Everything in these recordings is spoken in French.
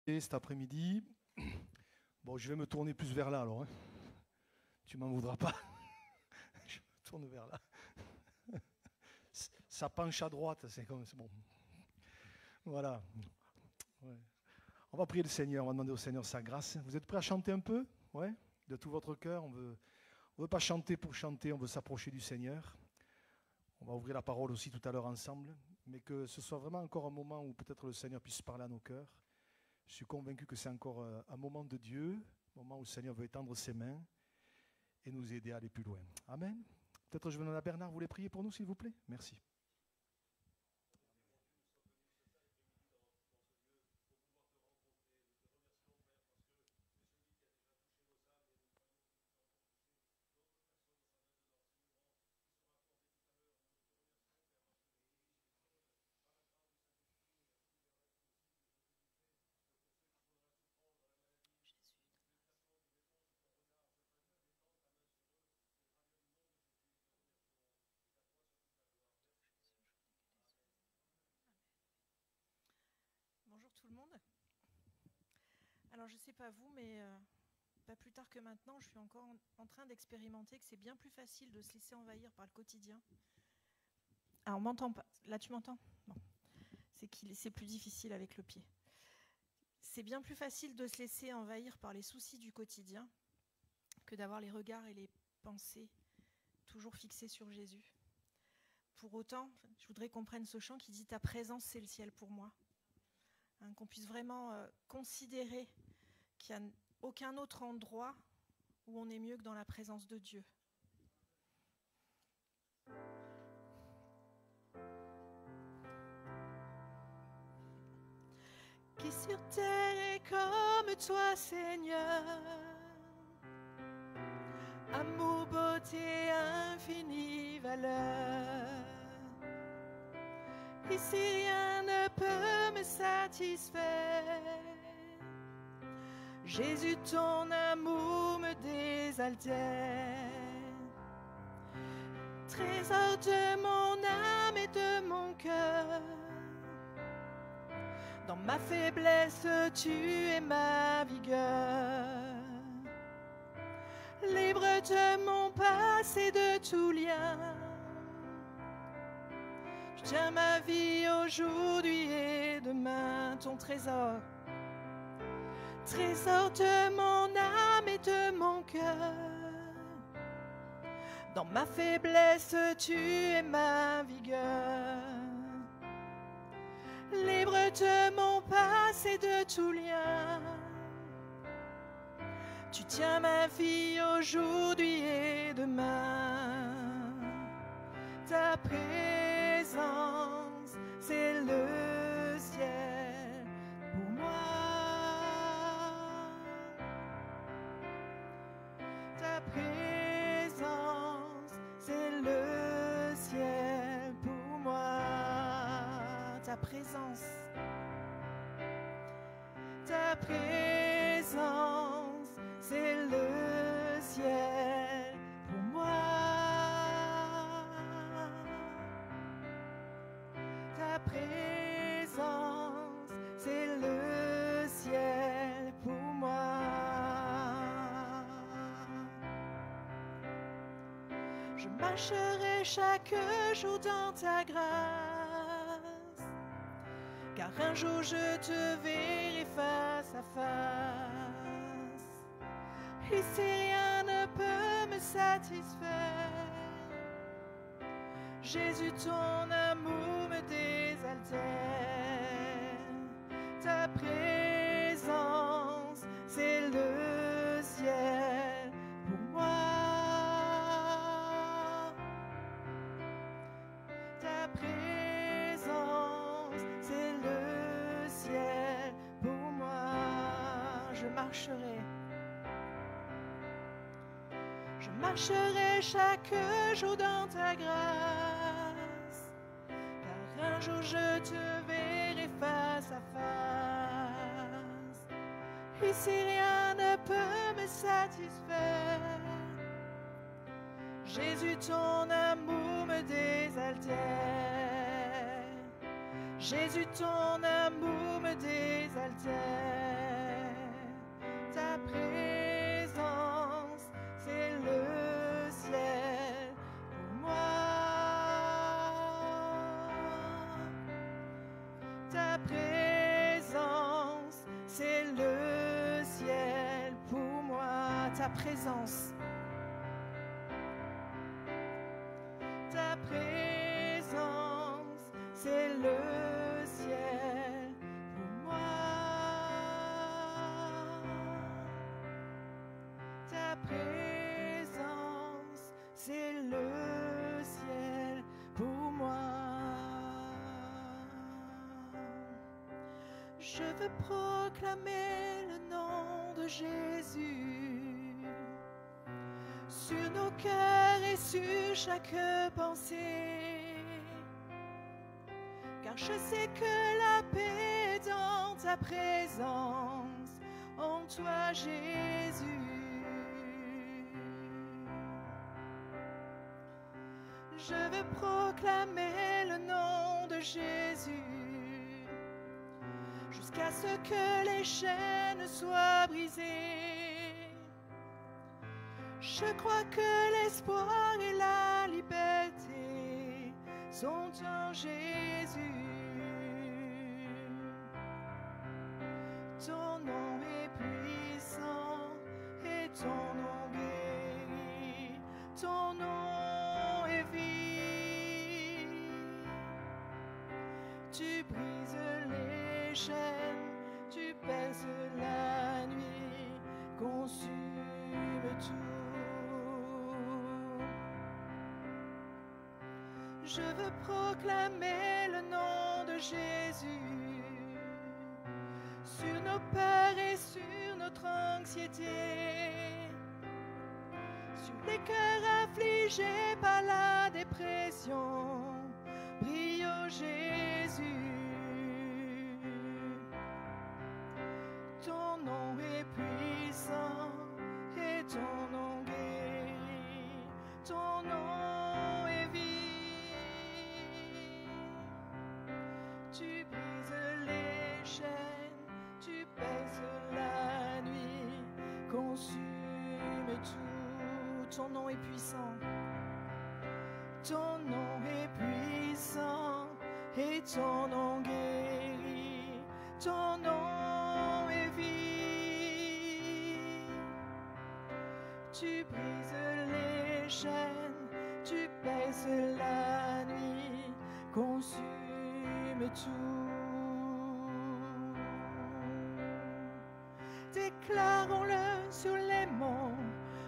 Cet après-midi. Bon, je vais me tourner plus vers là alors. Hein. Tu m'en voudras pas. Je me tourne vers là. Ça penche à droite, c'est bon. Voilà. Ouais. On va prier le Seigneur, on va demander au Seigneur sa grâce. Vous êtes prêts à chanter un peu? Ouais. De tout votre cœur. On veut pas chanter pour chanter, on veut s'approcher du Seigneur. On va ouvrir la parole aussi tout à l'heure ensemble, mais que ce soit vraiment encore un moment où peut-être le Seigneur puisse parler à nos cœurs. Je suis convaincu que c'est encore un moment de Dieu, un moment où le Seigneur veut étendre ses mains et nous aider à aller plus loin. Amen. Peut-être je vais demander à Bernard, vous voulez prier pour nous, s'il vous plaît? Merci. Bonjour tout le monde. Alors je ne sais pas vous, mais pas plus tard que maintenant, je suis encore en train d'expérimenter que c'est bien plus facile de se laisser envahir par le quotidien. Ah, on m'entend pas. Là, tu m'entends? Non. C'est plus difficile avec le pied. C'est bien plus facile de se laisser envahir par les soucis du quotidien que d'avoir les regards et les pensées toujours fixés sur Jésus. Pour autant, je voudrais qu'on prenne ce chant qui dit « Ta présence, c'est le ciel pour moi ». Qu'on puisse vraiment considérer qu'il n'y a aucun autre endroit où on est mieux que dans la présence de Dieu. Qui sur terre est comme toi, Seigneur, amour, beauté, infinie valeur. Ici rien ne peut me satisfaire. Jésus, ton amour me désaltère. Trésor de mon âme et de mon cœur, dans ma faiblesse, tu es ma vigueur. Libre de mon passé, de tout lien, je tiens ma vie aujourd'hui et demain. Ton trésor, trésor de mon âme et de mon cœur, dans ma faiblesse, tu es ma vigueur. Libre de mon passé, de tout lien, tu tiens ma vie aujourd'hui et demain. Ta présence, c'est le ciel pour moi. Ta présence, c'est le ciel pour moi. Ta présence, ta présence, c'est le ciel pour moi. Ta présence, c'est le ciel pour moi. Je marcherai chaque jour dans ta grâce, car un jour je te verrai face à face. Ici rien ne peut me satisfaire. Jésus, ton amour me désaltère. Ta présence, c'est le ciel pour moi. Ta présence, c'est le ciel pour moi. Je marcherai chaque jour dans ta grâce, car un jour je te verrai face à face. Ici rien ne peut me satisfaire. Jésus, ton amour me désaltère. Jésus, ton amour me désaltère. ta présence. Ta présence, c'est le ciel pour moi. Ta présence, c'est le ciel pour moi. Je veux proclamer le nom de Jésus sur nos cœurs et sur chaque pensée, car je sais que la paix est dans ta présence, en toi Jésus. Je veux proclamer le nom de Jésus jusqu'à ce que les chaînes soient brisées. Je crois que l'espoir et la liberté sont en Jésus. Ton nom est puissant et ton nom guérit. Ton nom est vie. Tu brises les chaînes, tu pèses la nuit, consume tout. Je veux proclamer le nom de Jésus sur nos peurs et sur notre anxiété, sur les cœurs affligés par la dépression. Brille, ô Jésus. Ton nom est puissant et ton nom guérit. Ton nom est vie. Tu brises les chaînes, tu pèses la nuit, consume tout. Ton nom est puissant. Ton nom est puissant et ton nom guérit. Ton nom est vie. Tu brises les chaînes, tu pèses la nuit, consume tout. Déclarons-le sur les monts,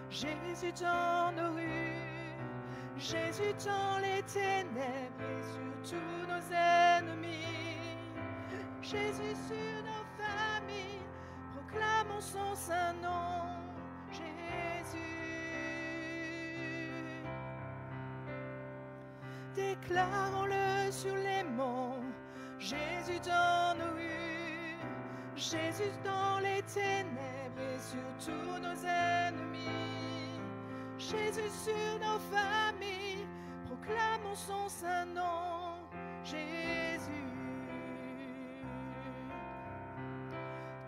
Jésus dans nos rues, Jésus dans les ténèbres et sur tous nos ennemis, Jésus sur nos familles, proclamons son saint nom, Jésus. Déclarons-le sur les monts, Jésus dans nos rues, Jésus dans les ténèbres et sur tous nos ennemis, Jésus sur nos familles, proclamons son saint nom, Jésus.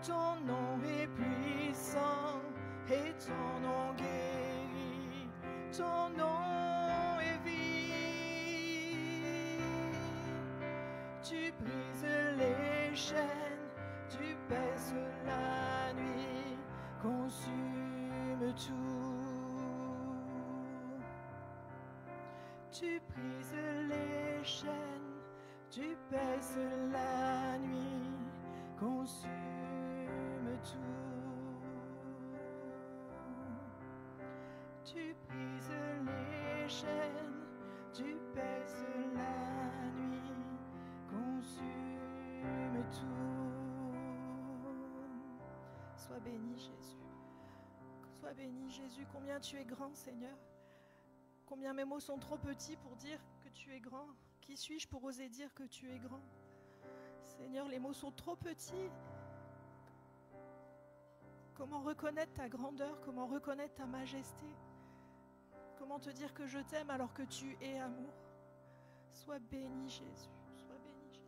Ton nom est puissant et ton nom guérit. Ton nom est vie. Tu brises les chaînes, tu pèses la nuit, consume tout. Tu brises les chaînes, tu pèses la nuit, consume tout. Tu brises les chaînes, tu pèses la nuit, consume tout. Sois béni Jésus. Sois béni Jésus. Combien tu es grand Seigneur. Combien mes mots sont trop petits pour dire que tu es grand. Qui suis-je pour oser dire que tu es grand? Seigneur, les mots sont trop petits. Comment reconnaître ta grandeur? Comment reconnaître ta majesté? Comment te dire que je t'aime alors que tu es amour? Sois béni Jésus. Sois béni Jésus.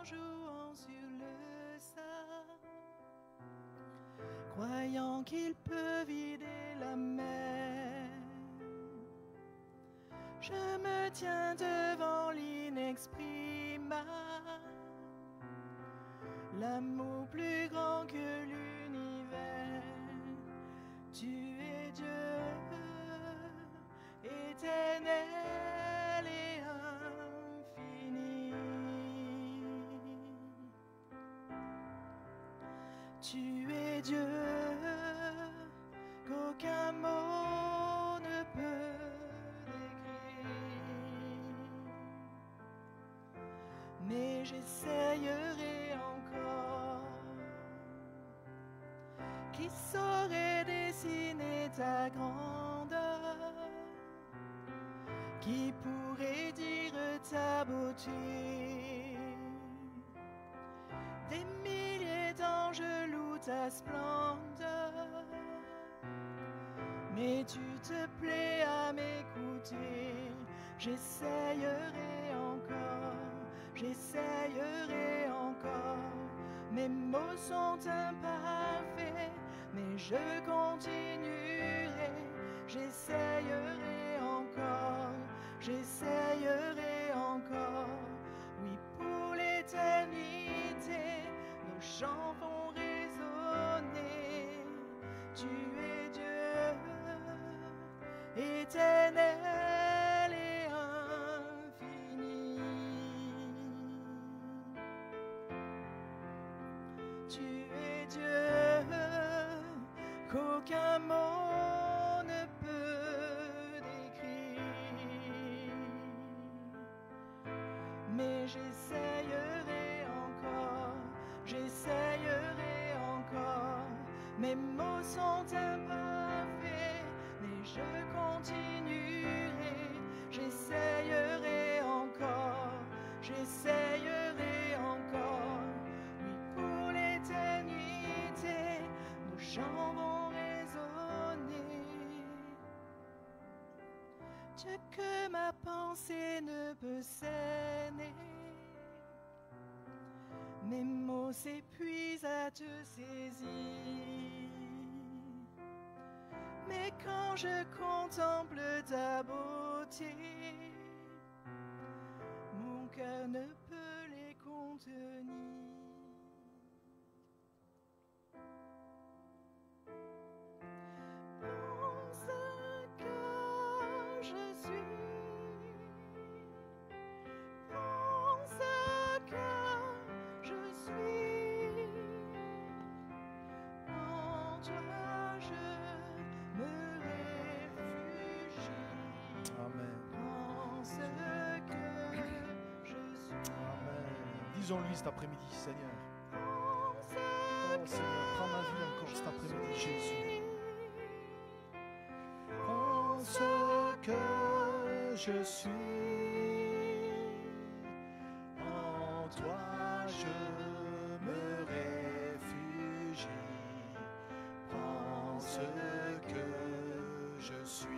jouant sur le sable, croyant qu'il peut vider la mer. Je me tiens devant l'inexprimable, l'amour plus grand que l'univers. Tu es Dieu, éternel et infini. Tu es Dieu, qu'aucun mot ne peut décrire. Mais j'essayerai encore. Qui saurait dessiner ta grandeur? Qui pourrait dire ta beauté? Des milliers d'anges louent ta splendeur, mais tu te plais à m'écouter. J'essayerai encore. Mes mots sont imparfaits, mais je continuerai. J'essayerai encore. Oui, pour l'éternité, nos chants vont résonner. Tu es Dieu, éternel et infini. Tu es Dieu, qu'aucun mot ne peut décrire. Mais j'essayerai encore. Mes mots sont imparfaits, mais je continuerai. J'essayerai encore. Oui, pour l'éternité, nos chants vont résonner. Dieu, que ma pensée ne peut cerner. Mes mots s'épuisent à te saisir. Mais quand je contemple ta beauté, mon cœur ne peut les contenir. Pense que je suis. Pense que je suis. En toi je me réfugie. Amen. Pense que je suis. Amen. Disons-lui cet après-midi, Seigneur. Pense Oh Seigneur, prends ma vie encore cet après-midi, Jésus. Pense que je suis. En toi je me réfugie. Pense que je suis.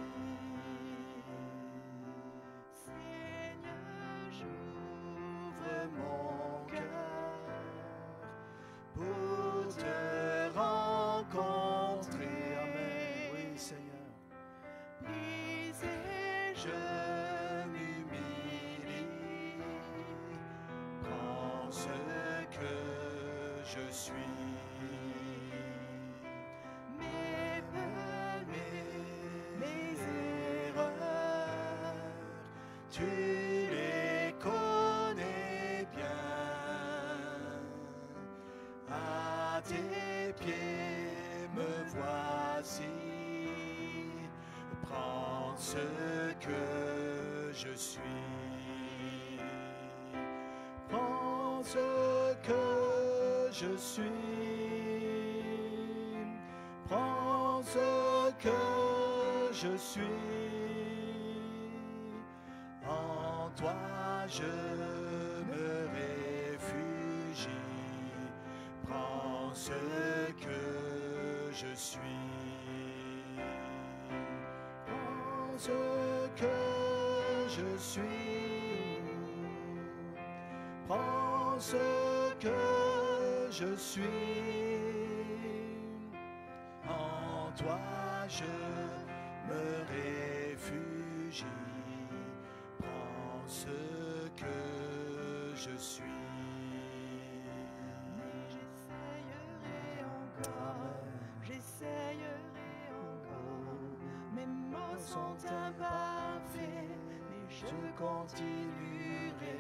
Seigneur, j'ouvre Mon cœur pour te rencontrer. Amen. Oui, Seigneur. Brisé, Je m'humilie. Prends ce que je suis. mes peurs, Mes erreurs, tu les connais bien. À tes pieds me voici. Prends ce que je suis. Prends ce que je suis. Prends ce que je suis. En toi je me réfugie. Prends ce que je suis. Prends ce que je suis. Prends prends ce que je suis. En toi je me réfugie. Prends ce que je suis. J'essayerai encore, j'essayerai encore. Mes mots sont imparfaits, mais je continuerai.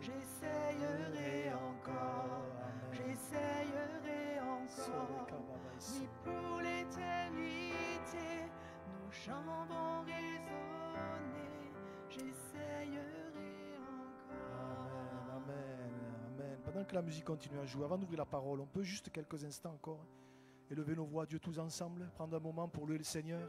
J'essayerai encore, j'essayerai encore. Oui, pour l'éternité, nos chants vont résonner. J'essayerai encore. Amen, amen. Pendant que la musique continue à jouer, avant d'ouvrir la parole, on peut juste quelques instants encore élever nos voix à Dieu tous ensemble, prendre un moment pour louer le Seigneur.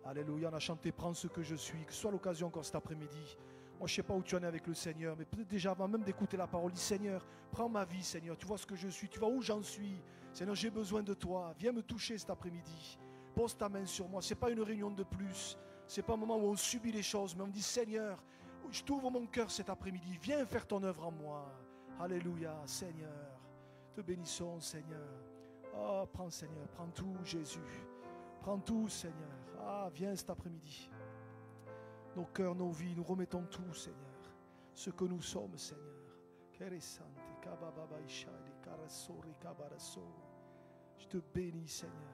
Alléluia, on a chanté « Prends ce que je suis », que ce soit l'occasion encore cet après-midi. Moi, je ne sais pas où tu en es avec le Seigneur, mais peut-être déjà avant même d'écouter la parole, dis « Seigneur, prends ma vie, Seigneur, tu vois ce que je suis, tu vois où j'en suis. Seigneur, j'ai besoin de toi, viens me toucher cet après-midi. Pose ta main sur moi, ce n'est pas une réunion de plus, ce n'est pas un moment où on subit les choses, mais on dit « Seigneur, je t'ouvre mon cœur cet après-midi, viens faire ton œuvre en moi. » Alléluia, Seigneur, te bénissons, Seigneur. Oh, prends, Seigneur, prends tout, Jésus. Prends tout, Seigneur. Ah, viens cet après-midi. Nos cœurs, nos vies, nous remettons tout, Seigneur. Ce que nous sommes, Seigneur. Je te bénis, Seigneur.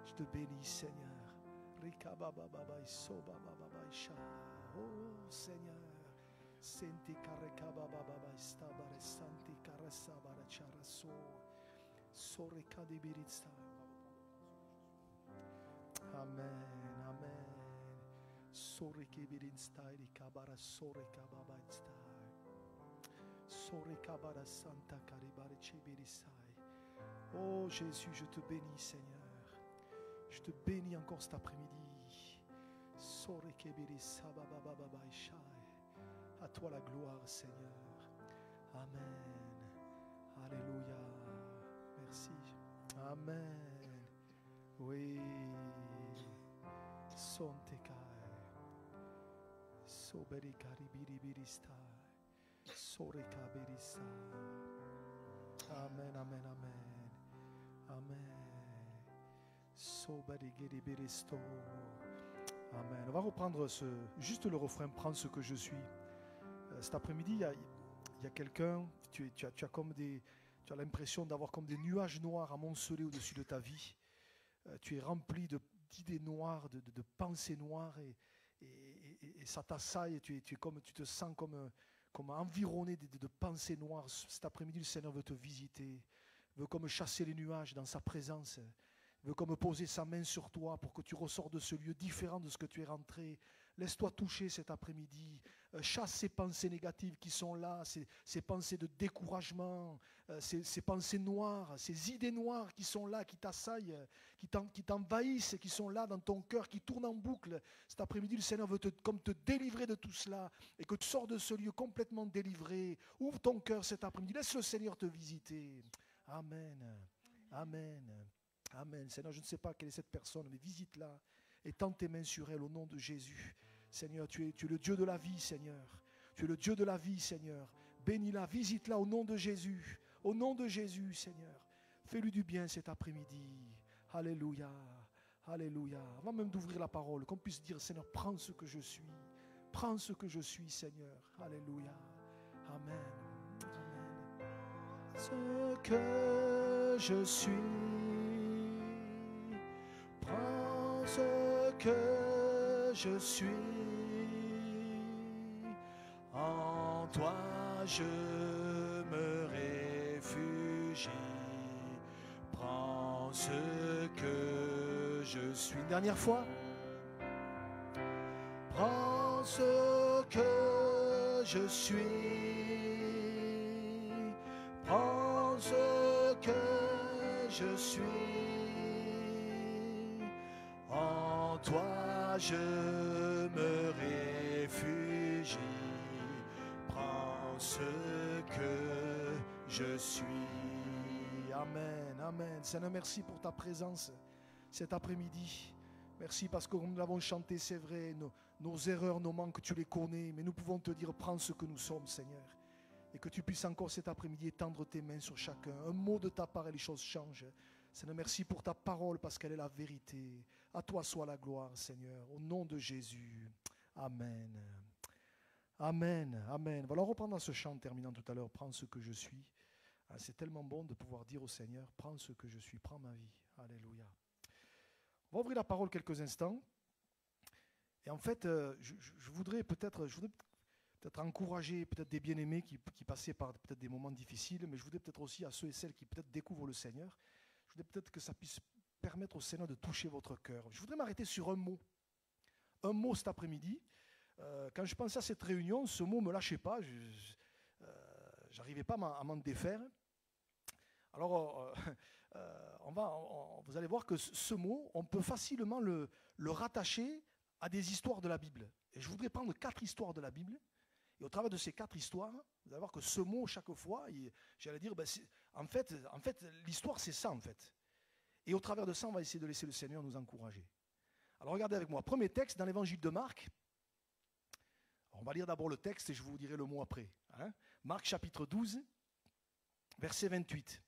Je te bénis, Seigneur. Oh, Seigneur. Senti karekababa istabare santi karasabara charaso soreka de biritsa. Amen, amen. Soreke birinsta di kabara soreka baba insta. Soreka bara santa karibare chebirisai. Oh Jésus, je te bénis, Seigneur. Je te bénis encore cet après-midi. Soreke birisa baba baba ishai. À toi la gloire, Seigneur. Amen. Alléluia. Merci. Amen. Oui. Sontekai. Soberika ribiribirista. Soreka berisa. Amen, amen, amen. Amen. Soberigiribiristo. Amen. On va reprendre juste le refrain. Prends ce que je suis. Cet après-midi, il y a quelqu'un, tu as l'impression d'avoir comme des nuages noirs amoncelés au-dessus de ta vie. Tu es rempli d'idées noires, de pensées noires, et ça t'assaille, tu te sens comme environné de pensées noires. Cet après-midi, le Seigneur veut te visiter, veut comme chasser les nuages dans sa présence, veut comme poser sa main sur toi pour que tu ressors de ce lieu différent de ce que tu es rentré. Laisse-toi toucher cet après-midi. Chasse ces pensées négatives qui sont là, ces pensées de découragement, ces pensées noires, ces idées noires qui sont là, qui t'assaillent, qui t'envahissent, qui sont là dans ton cœur, qui tournent en boucle. Cet après-midi, le Seigneur veut te délivrer de tout cela et que tu sors de ce lieu complètement délivré. Ouvre ton cœur cet après-midi. Laisse le Seigneur te visiter. Amen. Amen. Amen. Seigneur, je ne sais pas quelle est cette personne, mais visite-la et tends tes mains sur elle au nom de Jésus. Seigneur, tu es le Dieu de la vie, Seigneur. Tu es le Dieu de la vie, Seigneur. Bénis-la, visite-la au nom de Jésus. Au nom de Jésus, Seigneur. Fais-lui du bien cet après-midi. Alléluia. Alléluia. Avant même d'ouvrir la parole, qu'on puisse dire, Seigneur, prends ce que je suis. Prends ce que je suis, Seigneur. Alléluia. Amen. Amen. Ce que je suis. Prends ce que je suis. En toi je me réfugie. Prends ce que je suis. Une dernière fois. Prends ce que je suis. Prends ce que je suis. En toi je me réfugie. Prends ce que je suis. Amen, amen. Seigneur, merci pour ta présence cet après-midi. Merci parce que nous l'avons chanté, c'est vrai, nos erreurs, nos manques, tu les connais. Mais nous pouvons te dire, prends ce que nous sommes, Seigneur. et que tu puisses encore cet après-midi étendre tes mains sur chacun. Un mot de ta part et les choses changent. Seigneur, merci pour ta parole parce qu'elle est la vérité. À toi soit la gloire, Seigneur, au nom de Jésus. Amen. Amen, amen. Voilà, on reprendra ce chant en terminant tout à l'heure. Prends ce que je suis. C'est tellement bon de pouvoir dire au Seigneur, prends ce que je suis, prends ma vie. Alléluia. On va ouvrir la parole quelques instants. Et en fait, je voudrais peut-être encourager peut-être des bien-aimés qui passaient par peut-être des moments difficiles, mais je voudrais peut-être aussi à ceux et celles qui peut-être découvrent le Seigneur, je voudrais peut-être que ça puisse permettre au Seigneur de toucher votre cœur. Je voudrais m'arrêter sur un mot. Un mot cet après-midi. Quand je pensais à cette réunion, ce mot ne me lâchait pas. Je n'arrivais pas à m'en défaire. Alors, vous allez voir que ce mot, on peut facilement le rattacher à des histoires de la Bible. Et je voudrais prendre 4 histoires de la Bible. Et au travers de ces 4 histoires, vous allez voir que ce mot, chaque fois, j'allais dire, en fait, l'histoire, c'est ça, en fait. Et au travers de ça, on va essayer de laisser le Seigneur nous encourager. Alors, regardez avec moi. Premier texte dans l'évangile de Marc. On va lire d'abord le texte et je vous dirai le mot après. Marc chapitre 12, verset 28.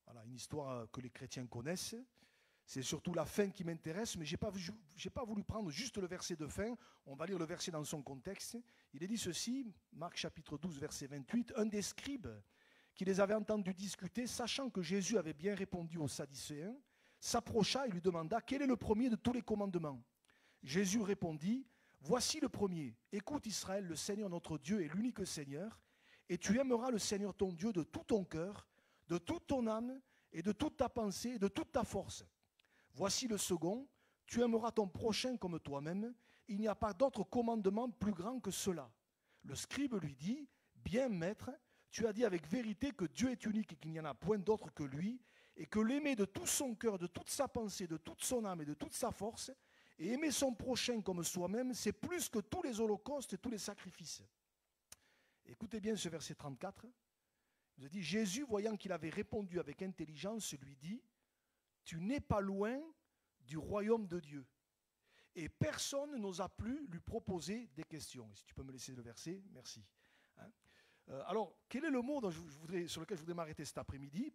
Voilà, une histoire que les chrétiens connaissent. C'est surtout la fin qui m'intéresse, mais je n'ai pas voulu prendre juste le verset de fin. On va lire le verset dans son contexte. Il est dit ceci, Marc chapitre 12, verset 28. Un des scribes qui les avait entendus discuter, sachant que Jésus avait bien répondu aux Sadducéens, s'approcha et lui demanda quel est le premier de tous les commandements. Jésus répondit, voici le premier. Écoute Israël, le Seigneur notre Dieu est l'unique Seigneur, et tu aimeras le Seigneur ton Dieu de tout ton cœur, de toute ton âme, et de toute ta pensée, et de toute ta force. Voici le second, tu aimeras ton prochain comme toi-même. Il n'y a pas d'autre commandement plus grand que cela. Le scribe lui dit, bien maître, tu as dit avec vérité que Dieu est unique et qu'il n'y en a point d'autre que lui, et que l'aimer de tout son cœur, de toute sa pensée, de toute son âme et de toute sa force, et aimer son prochain comme soi-même, c'est plus que tous les holocaustes et tous les sacrifices. Écoutez bien ce verset 34. Il nous dit, Jésus, voyant qu'il avait répondu avec intelligence, lui dit, tu n'es pas loin du royaume de Dieu. Et personne n'osa plus lui proposer des questions. Et si tu peux me laisser le verset, merci. Alors, quel est le mot sur lequel je voudrais m'arrêter cet après-midi?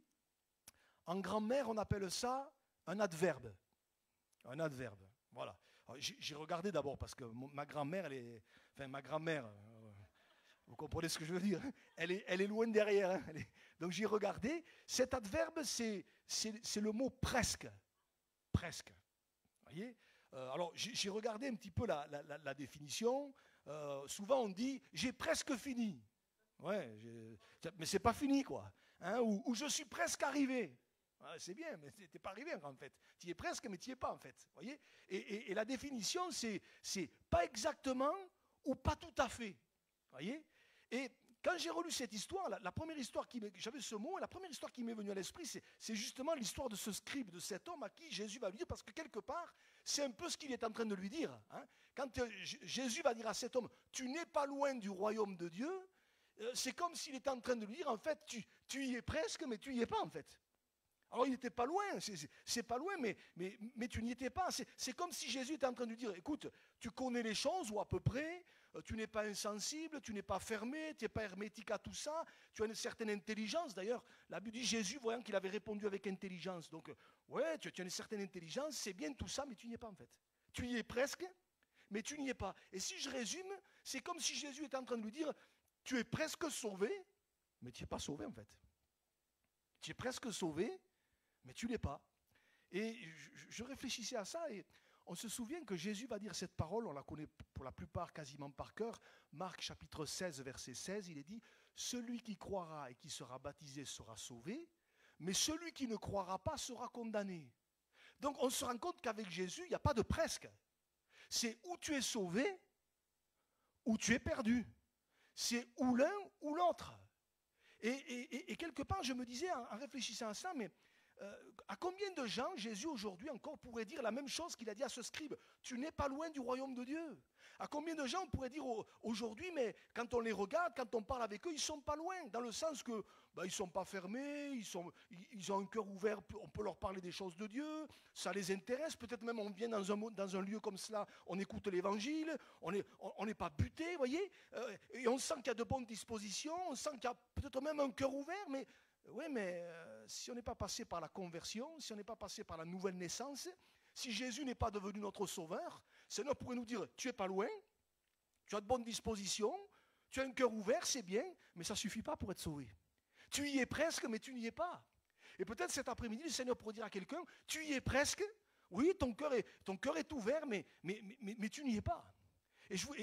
En grammaire, on appelle ça un adverbe. Un adverbe, voilà. J'ai regardé d'abord parce que ma grand-mère, vous comprenez ce que je veux dire? Elle est loin derrière. Donc j'ai regardé. Cet adverbe, c'est le mot presque. Presque. Vous voyez? Alors j'ai regardé un petit peu la définition. Souvent on dit j'ai presque fini. Ouais, mais c'est pas fini quoi. Ou je suis presque arrivé. C'est bien, mais tu n'es pas arrivé en fait. Tu y es presque, mais tu n'y es pas en fait. Vous voyez? Et la définition, c'est pas exactement ou pas tout à fait. Vous voyez? Et quand j'ai relu cette histoire, la première histoire j'avais ce mot, et la première histoire qui m'est venue à l'esprit, c'est justement l'histoire de ce scribe, de cet homme à qui Jésus va lui dire, parce que quelque part, c'est un peu ce qu'il est en train de lui dire. Quand Jésus va dire à cet homme, tu n'es pas loin du royaume de Dieu, c'est comme s'il était en train de lui dire, en fait, tu y es presque, mais tu n'y es pas en fait. Alors il n'était pas loin, c'est pas loin, mais tu n'y étais pas. C'est comme si Jésus était en train de lui dire, écoute, tu connais les choses, ou à peu près, tu n'es pas insensible, tu n'es pas fermé, tu n'es pas hermétique à tout ça, tu as une certaine intelligence. D'ailleurs, la Bible dit Jésus, voyant qu'il avait répondu avec intelligence. Donc, ouais, tu as une certaine intelligence, c'est bien tout ça, mais tu n'y es pas en fait. Tu y es presque, mais tu n'y es pas. Et si je résume, c'est comme si Jésus était en train de lui dire, tu es presque sauvé, mais tu n'es pas sauvé en fait. Tu es presque sauvé, mais tu ne l'es pas. Et je réfléchissais à ça et on se souvient que Jésus va dire cette parole, on la connaît pour la plupart quasiment par cœur. Marc chapitre 16, verset 16, il est dit « Celui qui croira et qui sera baptisé sera sauvé, mais celui qui ne croira pas sera condamné. » Donc on se rend compte qu'avec Jésus, il n'y a pas de presque. C'est où tu es sauvé, ou tu es perdu. C'est ou l'un ou l'autre. Et quelque part, je me disais en réfléchissant à ça, mais À combien de gens Jésus aujourd'hui encore pourrait dire la même chose qu'il a dit à ce scribe? Tu n'es pas loin du royaume de Dieu. À combien de gens on pourrait dire aujourd'hui, mais quand on les regarde, quand on parle avec eux, ils ne sont pas loin, dans le sens que ils ne sont pas fermés, ils ont un cœur ouvert, on peut leur parler des choses de Dieu, ça les intéresse, peut-être même on vient dans un lieu comme cela, on écoute l'évangile, on n'est pas buté, voyez, et on sent qu'il y a de bonnes dispositions, on sent qu'il y a peut-être même un cœur ouvert, mais oui, mais si on n'est pas passé par la conversion, si on n'est pas passé par la nouvelle naissance, si Jésus n'est pas devenu notre sauveur, le Seigneur pourrait nous dire, tu n'es pas loin, tu as de bonnes dispositions, tu as un cœur ouvert, c'est bien, mais ça ne suffit pas pour être sauvé. Tu y es presque, mais tu n'y es pas. Et peut-être cet après-midi, le Seigneur pourrait dire à quelqu'un, tu y es presque, oui, ton cœur est ouvert, mais tu n'y es pas.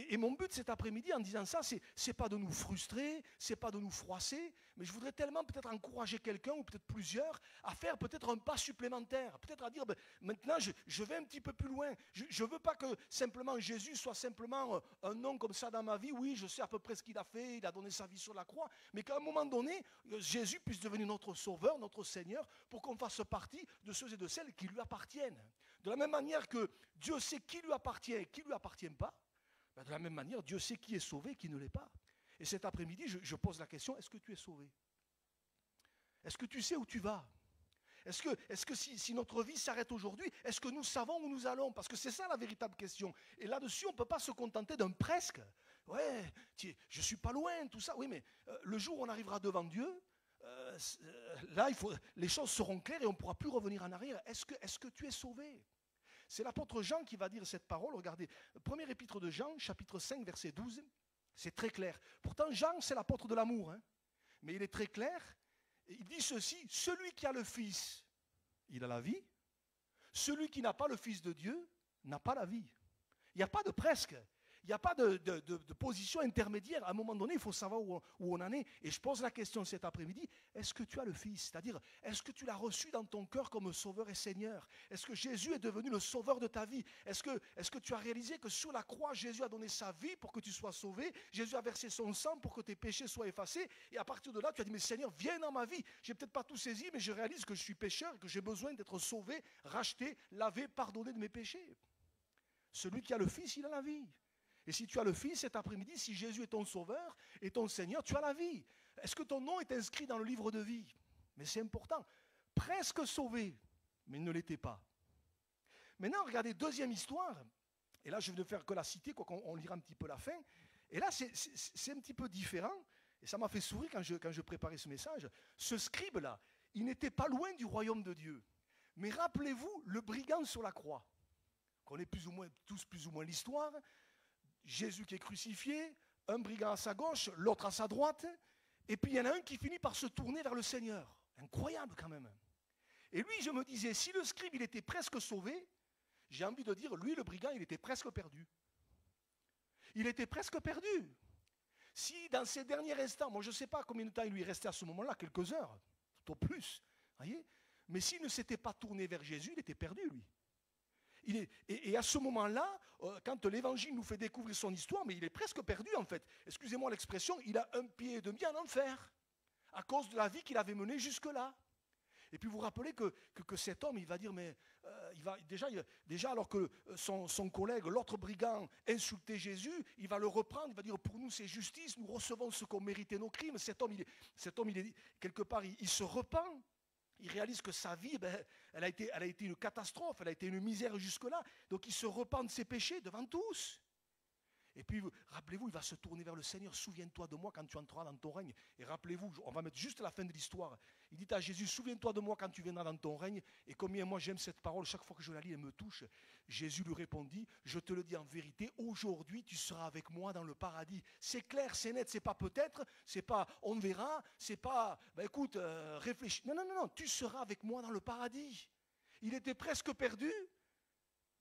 Et mon but cet après-midi en disant ça, c'est pas de nous frustrer, c'est pas de nous froisser, mais je voudrais tellement peut-être encourager quelqu'un ou peut-être plusieurs à faire peut-être un pas supplémentaire, peut-être à dire maintenant je vais un petit peu plus loin. Je ne veux pas que simplement Jésus soit simplement un nom comme ça dans ma vie. Oui, je sais à peu près ce qu'il a fait, il a donné sa vie sur la croix, mais qu'à un moment donné, Jésus puisse devenir notre sauveur, notre Seigneur, pour qu'on fasse partie de ceux et de celles qui lui appartiennent. De la même manière que Dieu sait qui lui appartient et qui ne lui appartient pas, de la même manière, Dieu sait qui est sauvé et qui ne l'est pas. Et cet après-midi, je pose la question, est-ce que tu es sauvé? Est-ce que tu sais où tu vas? Est-ce que si notre vie s'arrête aujourd'hui, est-ce que nous savons où nous allons? Parce que c'est ça la véritable question. Et là-dessus, on ne peut pas se contenter d'un presque. Ouais, je ne suis pas loin, tout ça. Oui, mais le jour où on arrivera devant Dieu, là, les choses seront claires et on ne pourra plus revenir en arrière. Est-ce que tu es sauvé? C'est l'apôtre Jean qui va dire cette parole. Regardez, premier épître de Jean, chapitre 5, verset 12. C'est très clair. Pourtant, Jean, c'est l'apôtre de l'amour. Mais il est très clair. Il dit ceci, celui qui a le Fils, il a la vie. Celui qui n'a pas le Fils de Dieu n'a pas la vie. Il n'y a pas de presque. Il n'y a pas de position intermédiaire. À un moment donné, il faut savoir où on en est. Et je pose la question cet après-midi, est-ce que tu as le Fils? C'est-à-dire, est-ce que tu l'as reçu dans ton cœur comme Sauveur et Seigneur? Est-ce que Jésus est devenu le Sauveur de ta vie? Est-ce que tu as réalisé que sur la croix, Jésus a donné sa vie pour que tu sois sauvé? Jésus a versé son sang pour que tes péchés soient effacés. Et à partir de là, tu as dit, mais Seigneur, viens dans ma vie. Je n'ai peut-être pas tout saisi, mais je réalise que je suis pécheur et que j'ai besoin d'être sauvé, racheté, lavé, pardonné de mes péchés. Celui qui a le Fils, il a la vie. Et si tu as le Fils cet après-midi, si Jésus est ton Sauveur et ton Seigneur, tu as la vie. Est-ce que ton nom est inscrit dans le livre de vie? Mais c'est important. Presque sauvé, mais il ne l'était pas. Maintenant, regardez, deuxième histoire. Et là, je vais ne faire que la citer, quoi qu'on lira un petit peu la fin. Et là, c'est un petit peu différent. Et ça m'a fait sourire quand je préparais ce message. Ce scribe-là, il n'était pas loin du royaume de Dieu. Mais rappelez-vous, le brigand sur la croix. On connaît tous plus ou moins l'histoire. Jésus qui est crucifié, un brigand à sa gauche, l'autre à sa droite, et puis il y en a un qui finit par se tourner vers le Seigneur. Incroyable quand même. Et lui, je me disais, si le scribe, il était presque sauvé, j'ai envie de dire, lui, le brigand, il était presque perdu. Il était presque perdu. Si dans ces derniers instants, moi je ne sais pas combien de temps il lui restait à ce moment-là, quelques heures, tout au plus, voyez, mais s'il ne s'était pas tourné vers Jésus, il était perdu, lui. Et à ce moment-là, quand l'Évangile nous fait découvrir son histoire, mais il est presque perdu en fait. Excusez-moi l'expression, il a un pied et demi en enfer, à cause de la vie qu'il avait menée jusque-là. Et puis vous vous rappelez que cet homme, il va dire, mais déjà alors que son collègue, l'autre brigand, insultait Jésus, il va le reprendre, il va dire, pour nous c'est justice, nous recevons ce qu'ont mérité nos crimes. Cet homme, quelque part, il se repent. Il réalise que sa vie, elle a été une catastrophe, elle a été une misère jusque-là. Donc il se repent de ses péchés devant tous. Et puis, rappelez-vous, il va se tourner vers le Seigneur. Souviens-toi de moi quand tu entreras dans ton règne. Et rappelez-vous, on va mettre juste la fin de l'histoire. Il dit à Jésus, souviens-toi de moi quand tu viendras dans ton règne. Et combien moi j'aime cette parole, chaque fois que je la lis, elle me touche. Jésus lui répondit, je te le dis en vérité, aujourd'hui tu seras avec moi dans le paradis. C'est clair, c'est net, c'est pas peut-être, c'est pas on verra, c'est pas, écoute, réfléchis. Non, tu seras avec moi dans le paradis. Il était presque perdu,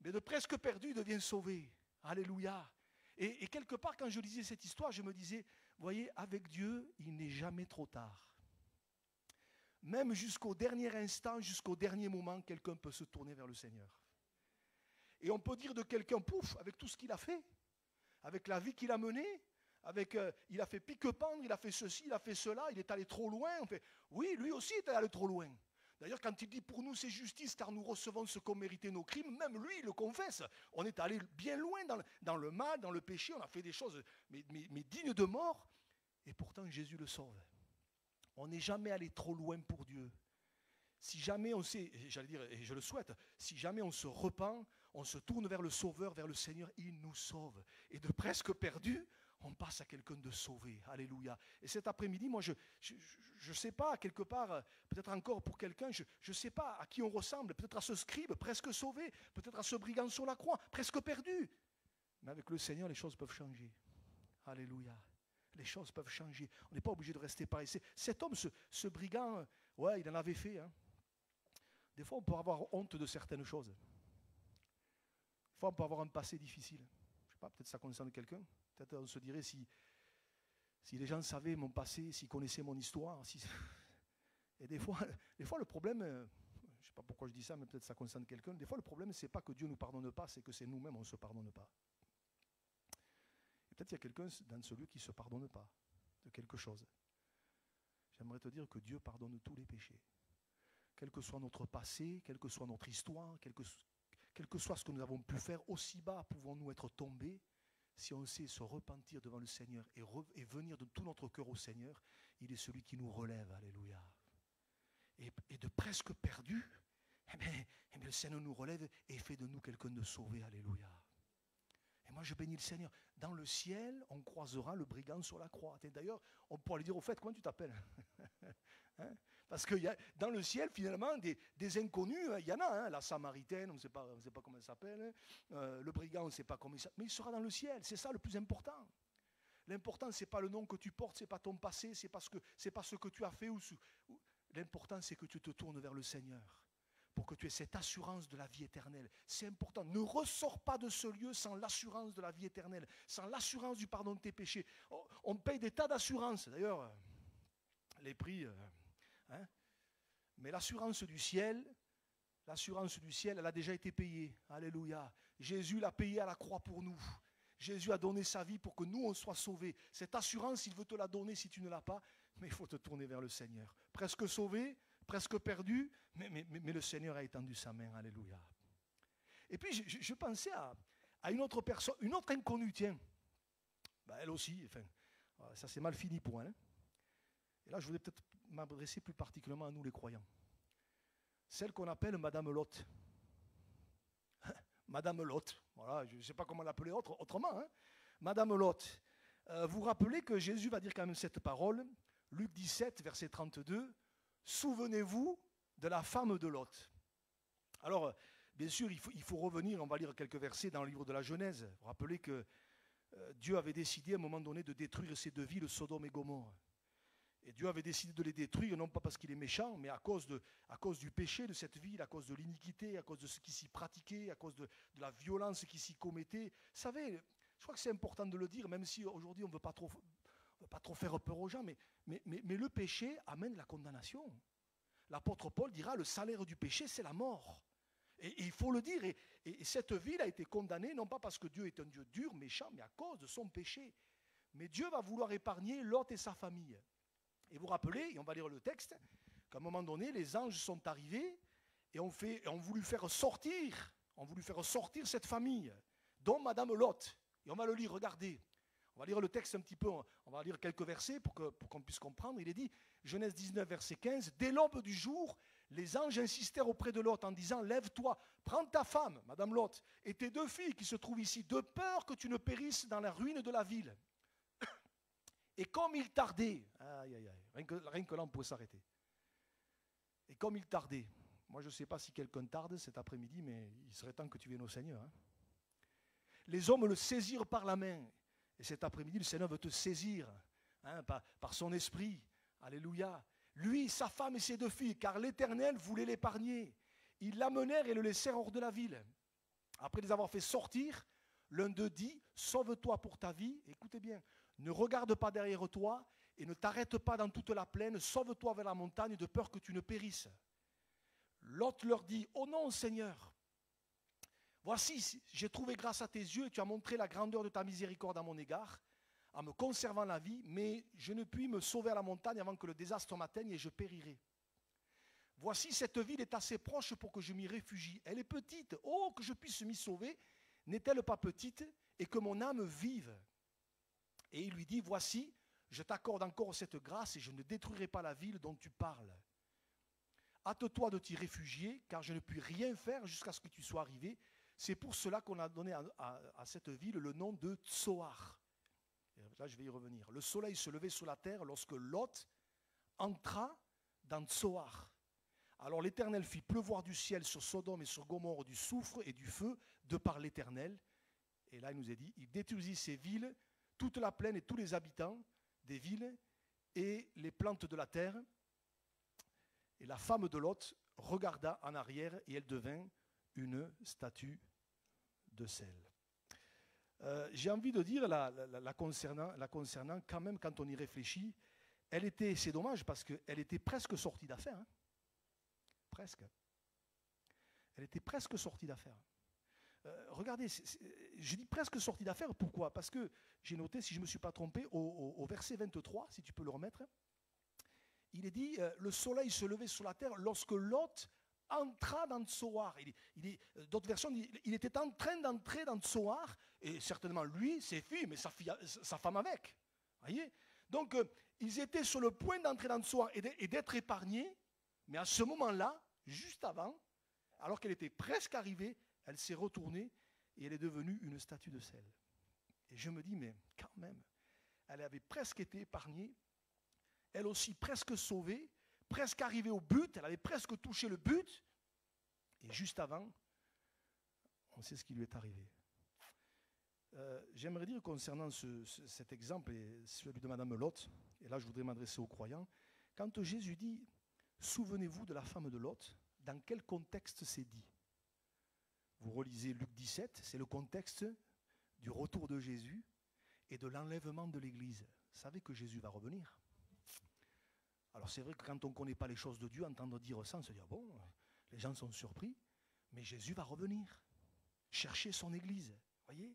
mais de presque perdu, il devient sauvé. Alléluia. Et quelque part, quand je lisais cette histoire, je me disais, voyez, avec Dieu, il n'est jamais trop tard. Même jusqu'au dernier instant, jusqu'au dernier moment, quelqu'un peut se tourner vers le Seigneur. Et on peut dire de quelqu'un, pouf, avec tout ce qu'il a fait, avec la vie qu'il a menée, il a fait pique-pendre, il a fait ceci, il a fait cela, il est allé trop loin. Oui, lui aussi est allé trop loin. D'ailleurs, quand il dit pour nous c'est justice, car nous recevons ce qu'ont mérité nos crimes, même lui, il le confesse. On est allé bien loin dans le mal, dans le péché, on a fait des choses mais dignes de mort, et pourtant Jésus le sauve. On n'est jamais allé trop loin pour Dieu. Si jamais on sait, j'allais dire, et je le souhaite, si jamais on se repent, on se tourne vers le Sauveur, vers le Seigneur, il nous sauve. Et de presque perdu, on passe à quelqu'un de sauvé. Alléluia. Et cet après-midi, moi, je ne sais pas, quelque part, peut-être encore pour quelqu'un, je ne sais pas à qui on ressemble, peut-être à ce scribe, presque sauvé, peut-être à ce brigand sur la croix, presque perdu. Mais avec le Seigneur, les choses peuvent changer. Alléluia. Les choses peuvent changer. On n'est pas obligé de rester pareil. Cet homme, ce brigand, ouais, il en avait fait. Hein. Des fois, on peut avoir honte de certaines choses. Des fois, on peut avoir un passé difficile. Je ne sais pas, peut-être ça concerne quelqu'un. Peut-être on se dirait si les gens savaient mon passé, s'ils connaissaient mon histoire. Et des fois, le problème, je ne sais pas pourquoi je dis ça, mais peut-être ça concerne quelqu'un. Des fois, le problème, ce n'est pas que Dieu ne nous pardonne pas, c'est que c'est nous-mêmes, on ne se pardonne pas. Et peut-être qu'il y a quelqu'un dans ce lieu qui ne se pardonne pas de quelque chose. J'aimerais te dire que Dieu pardonne tous les péchés. Quel que soit notre passé, quelle que soit notre histoire, quel que soit ce que nous avons pu faire, aussi bas pouvons-nous être tombés. Si on sait se repentir devant le Seigneur et venir de tout notre cœur au Seigneur, il est celui qui nous relève, alléluia. Et de presque perdu, eh bien, le Seigneur nous relève et fait de nous quelqu'un de sauvé, alléluia. Et moi je bénis le Seigneur. Dans le ciel, on croisera le brigand sur la croix. Et d'ailleurs, on pourra lui dire, au fait, comment tu t'appelles? Hein? Parce que dans le ciel, finalement, des inconnus, il y en a, hein, la Samaritaine, on ne sait pas comment elle s'appelle, le brigand, on ne sait pas comment il s'appelle, mais il sera dans le ciel, c'est ça le plus important. L'important, ce n'est pas le nom que tu portes, ce n'est pas ton passé, ce n'est pas ce que tu as fait. L'important, c'est que tu te tournes vers le Seigneur, pour que tu aies cette assurance de la vie éternelle. C'est important, ne ressors pas de ce lieu sans l'assurance de la vie éternelle, sans l'assurance du pardon de tes péchés. On paye des tas d'assurances, d'ailleurs, les prix... Hein? Mais l'assurance du ciel, elle a déjà été payée. Alléluia. Jésus l'a payée à la croix pour nous. Jésus a donné sa vie pour que nous, on soit sauvés. Cette assurance, il veut te la donner si tu ne l'as pas, mais il faut te tourner vers le Seigneur. Presque sauvé, presque perdu, mais le Seigneur a étendu sa main. Alléluia. Et puis, je pensais à une autre personne, une autre inconnue, tiens. Ben, elle aussi, enfin, ça s'est mal fini pour elle. Hein. Et là, je voudrais peut-être m'adresser plus particulièrement à nous les croyants. Celle qu'on appelle Madame Lot. Madame Lot, voilà, je ne sais pas comment l'appeler autrement. Hein. Madame Lot, vous rappelez que Jésus va dire quand même cette parole, Luc 17, verset 32, « Souvenez-vous de la femme de Lot ». Alors, bien sûr, il faut revenir, on va lire quelques versets dans le livre de la Genèse. Vous rappelez que Dieu avait décidé à un moment donné de détruire ces deux villes, Sodome et Gomorrhe. Et Dieu avait décidé de les détruire, non pas parce qu'il est méchant, mais à cause du péché de cette ville, à cause de l'iniquité, à cause de ce qui s'y pratiquait, à cause de la violence qui s'y commettait. Vous savez, je crois que c'est important de le dire, même si aujourd'hui on ne veut pas trop faire peur aux gens, mais le péché amène la condamnation. L'apôtre Paul dira, le salaire du péché, c'est la mort. Et il faut le dire, et cette ville a été condamnée, non pas parce que Dieu est un Dieu dur, méchant, mais à cause de son péché. Mais Dieu va vouloir épargner Lot et sa famille. Et vous rappelez, et on va lire le texte, qu'à un moment donné, les anges sont arrivés et ont voulu faire sortir cette famille, dont Madame Lot. Et on va le lire, regardez. On va lire le texte un petit peu, on va lire quelques versets pour qu'on puisse comprendre. Il est dit, Genèse 19, verset 15, « Dès l'aube du jour, les anges insistèrent auprès de Lot en disant, « Lève-toi, prends ta femme, Madame Lot, et tes deux filles qui se trouvent ici, de peur que tu ne périsses dans la ruine de la ville. » Et comme il tardait, rien que là on pouvait s'arrêter. Et comme il tardait, moi je ne sais pas si quelqu'un tarde cet après-midi, mais il serait temps que tu viennes au Seigneur. Hein. Les hommes le saisirent par la main. Et cet après-midi, le Seigneur veut te saisir hein, par son esprit. Alléluia. Lui, sa femme et ses deux filles, car l'Éternel voulait l'épargner. Ils l'amenèrent et le laissèrent hors de la ville. Après les avoir fait sortir, l'un d'eux dit, « Sauve-toi pour ta vie. » Écoutez bien. Ne regarde pas derrière toi et ne t'arrête pas dans toute la plaine, sauve-toi vers la montagne de peur que tu ne périsses. Lot leur dit, oh non Seigneur, voici, j'ai trouvé grâce à tes yeux et tu as montré la grandeur de ta miséricorde à mon égard, en me conservant la vie, mais je ne puis me sauver à la montagne avant que le désastre m'atteigne et je périrai. Voici, cette ville est assez proche pour que je m'y réfugie. Elle est petite. Oh, que je puisse m'y sauver. N'est-elle pas petite et que mon âme vive? Et il lui dit, voici, je t'accorde encore cette grâce et je ne détruirai pas la ville dont tu parles. Hâte-toi de t'y réfugier, car je ne puis rien faire jusqu'à ce que tu sois arrivé. C'est pour cela qu'on a donné à cette ville le nom de Tsoar. Là, je vais y revenir. Le soleil se levait sur la terre lorsque Lot entra dans Tsoar. Alors l'Éternel fit pleuvoir du ciel sur Sodome et sur Gomorrhe du soufre et du feu de par l'Éternel. Et là, il nous est dit, il détruisit ces villes, toute la plaine et tous les habitants des villes et les plantes de la terre. Et la femme de Lot regarda en arrière et elle devint une statue de sel. J'ai envie de dire, la concernant, quand même, quand on y réfléchit, c'est dommage parce qu'elle était presque sortie d'affaire. Hein. Presque. Elle était presque sortie d'affaire. Regardez, je dis presque sortie d'affaire, pourquoi? Parce que j'ai noté, si je ne me suis pas trompé, au verset 23, si tu peux le remettre, il est dit, le soleil se levait sur la terre lorsque Lot entra dans Tsoar. D'autres versions disent, il était en train d'entrer dans Tsoar, et certainement lui, ses filles, mais sa femme avec. Voyez? Donc, ils étaient sur le point d'entrer dans Tsoar et d'être épargnés, mais à ce moment-là, juste avant, alors qu'elle était presque arrivée, elle s'est retournée et elle est devenue une statue de sel. Et je me dis, mais quand même, elle avait presque été épargnée, elle aussi presque sauvée, presque arrivée au but, elle avait presque touché le but, et juste avant, on sait ce qui lui est arrivé. J'aimerais dire concernant cet exemple, et celui de Madame Lot, et là je voudrais m'adresser aux croyants, quand Jésus dit, souvenez-vous de la femme de Lot, dans quel contexte c'est dit? Vous relisez Luc 17, c'est le contexte du retour de Jésus et de l'enlèvement de l'Église. Vous savez que Jésus va revenir. Alors c'est vrai que quand on ne connaît pas les choses de Dieu, entendre dire ça, on se dit, ah bon, les gens sont surpris, mais Jésus va revenir, chercher son Église, voyez.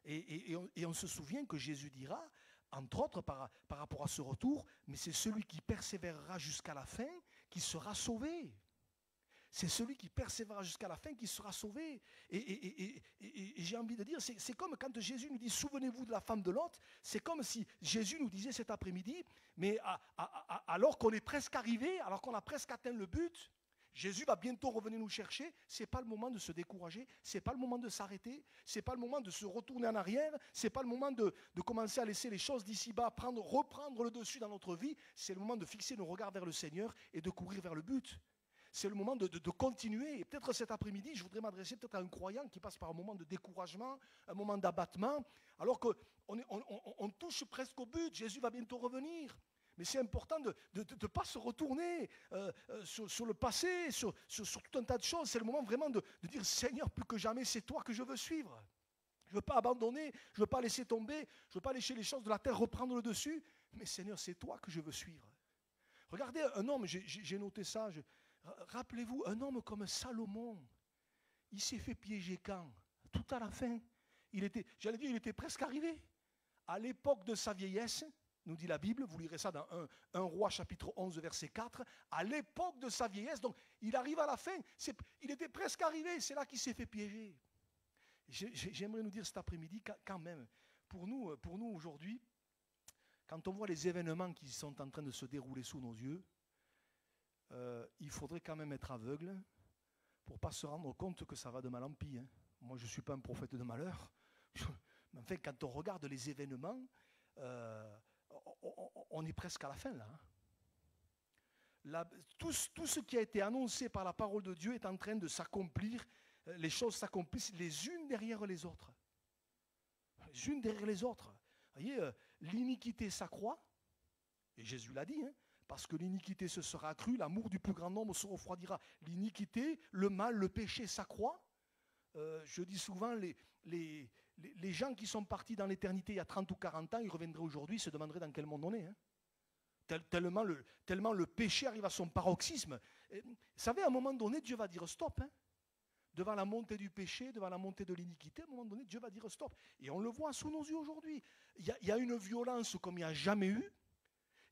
Et on se souvient que Jésus dira, entre autres par rapport à ce retour, mais c'est celui qui persévérera jusqu'à la fin qui sera sauvé. C'est celui qui persévérera jusqu'à la fin qui sera sauvé. Et j'ai envie de dire, c'est comme quand Jésus nous dit, souvenez-vous de la femme de Lot, c'est comme si Jésus nous disait cet après-midi, mais alors qu'on est presque arrivé, alors qu'on a presque atteint le but, Jésus va bientôt revenir nous chercher, ce n'est pas le moment de se décourager, ce n'est pas le moment de s'arrêter, ce n'est pas le moment de se retourner en arrière, ce n'est pas le moment de commencer à laisser les choses d'ici-bas reprendre le dessus dans notre vie, c'est le moment de fixer nos regards vers le Seigneur et de courir vers le but. C'est le moment de continuer. Et peut-être cet après-midi, je voudrais m'adresser peut-être à un croyant qui passe par un moment de découragement, un moment d'abattement, alors qu'on touche presque au but. Jésus va bientôt revenir. Mais c'est important de ne pas se retourner sur le passé, sur tout un tas de choses. C'est le moment vraiment de dire, Seigneur, plus que jamais, c'est toi que je veux suivre. Je ne veux pas abandonner, je ne veux pas laisser tomber, je ne veux pas laisser les choses de la terre reprendre le dessus. Mais Seigneur, c'est toi que je veux suivre. Regardez un homme, j'ai noté ça, rappelez-vous, un homme comme Salomon, il s'est fait piéger quand? Tout à la fin. Il était presque arrivé. À l'époque de sa vieillesse, nous dit la Bible, vous lirez ça dans 1 Roi chapitre 11 verset 4, à l'époque de sa vieillesse, donc il arrive à la fin, il était presque arrivé, c'est là qu'il s'est fait piéger. J'aimerais nous dire cet après-midi, quand même, pour nous aujourd'hui, quand on voit les événements qui sont en train de se dérouler sous nos yeux, il faudrait quand même être aveugle pour ne pas se rendre compte que ça va de mal en pis. Hein. Moi, je ne suis pas un prophète de malheur. Mais enfin, quand on regarde les événements, on est presque à la fin, là. Tout ce qui a été annoncé par la parole de Dieu est en train de s'accomplir. Les choses s'accomplissent les unes derrière les autres. Les unes derrière les autres. Vous voyez, l'iniquité s'accroît, et Jésus l'a dit, hein, parce que l'iniquité se sera accrue, l'amour du plus grand nombre se refroidira. L'iniquité, le mal, le péché s'accroît. Je dis souvent, les gens qui sont partis dans l'éternité il y a 30 ou 40 ans, ils reviendraient aujourd'hui, se demanderaient dans quel monde on est. Hein. Tellement le péché arrive à son paroxysme. Vous savez, à un moment donné, Dieu va dire stop. Hein. Devant la montée du péché, devant la montée de l'iniquité, à un moment donné, Dieu va dire stop. Et on le voit sous nos yeux aujourd'hui. Il y a une violence comme il n'y a jamais eu.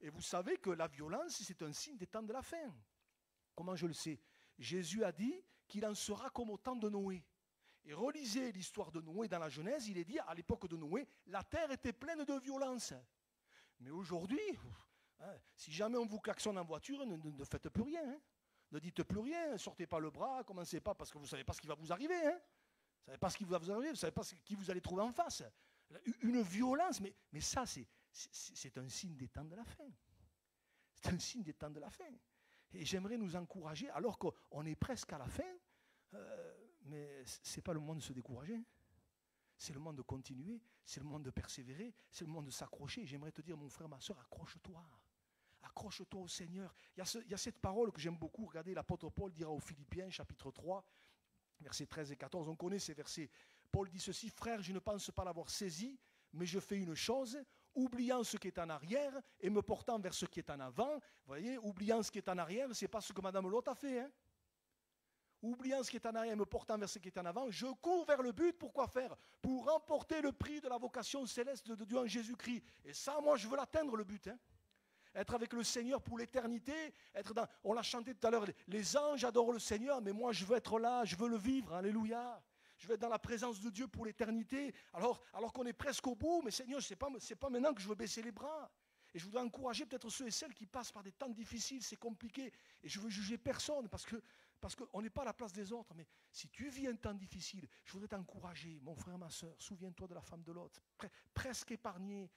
Et vous savez que la violence, c'est un signe des temps de la fin. Comment je le sais? Jésus a dit qu'il en sera comme au temps de Noé. Et relisez l'histoire de Noé dans la Genèse, il est dit, à l'époque de Noé, la terre était pleine de violence. Mais aujourd'hui, si jamais on vous klaxonne en voiture, ne faites plus rien. Hein. Ne dites plus rien, ne sortez pas le bras, commencez pas, parce que vous ne savez pas ce qui va vous arriver. Hein. Vous ne savez pas ce qui va vous arriver, vous ne savez pas qui vous allez trouver en face. Une violence, mais ça, c'est un signe des temps de la fin. C'est un signe des temps de la fin. Et j'aimerais nous encourager, alors qu'on est presque à la fin, mais ce n'est pas le moment de se décourager. C'est le moment de continuer, c'est le moment de persévérer, c'est le moment de s'accrocher. J'aimerais te dire, mon frère, ma soeur, accroche-toi. Accroche-toi au Seigneur. Il y a cette parole que j'aime beaucoup. Regardez, l'apôtre Paul dira aux Philippiens, chapitre 3, versets 13 et 14. On connaît ces versets. Paul dit ceci, frère, je ne pense pas l'avoir saisi, mais je fais une chose, oubliant ce qui est en arrière et me portant vers ce qui est en avant. Vous voyez, oubliant ce qui est en arrière, ce n'est pas ce que Madame Lot a fait. Hein. Oubliant ce qui est en arrière et me portant vers ce qui est en avant, je cours vers le but. Pourquoi faire? Pour remporter le prix de la vocation céleste de Dieu en Jésus-Christ. Et ça, moi, je veux l'atteindre, le but. Hein. Être avec le Seigneur pour l'éternité. On l'a chanté tout à l'heure, les anges adorent le Seigneur, mais moi, je veux être là, je veux le vivre. Alléluia. Je veux être dans la présence de Dieu pour l'éternité. Alors qu'on est presque au bout, mais Seigneur, c'est pas maintenant que je veux baisser les bras. Et je voudrais encourager peut-être ceux et celles qui passent par des temps difficiles, c'est compliqué. Et je veux juger personne parce qu'on n'est pas à la place des autres. Mais si tu vis un temps difficile, je voudrais t'encourager, mon frère, ma soeur. Souviens-toi de la femme de Lot, presque épargnée.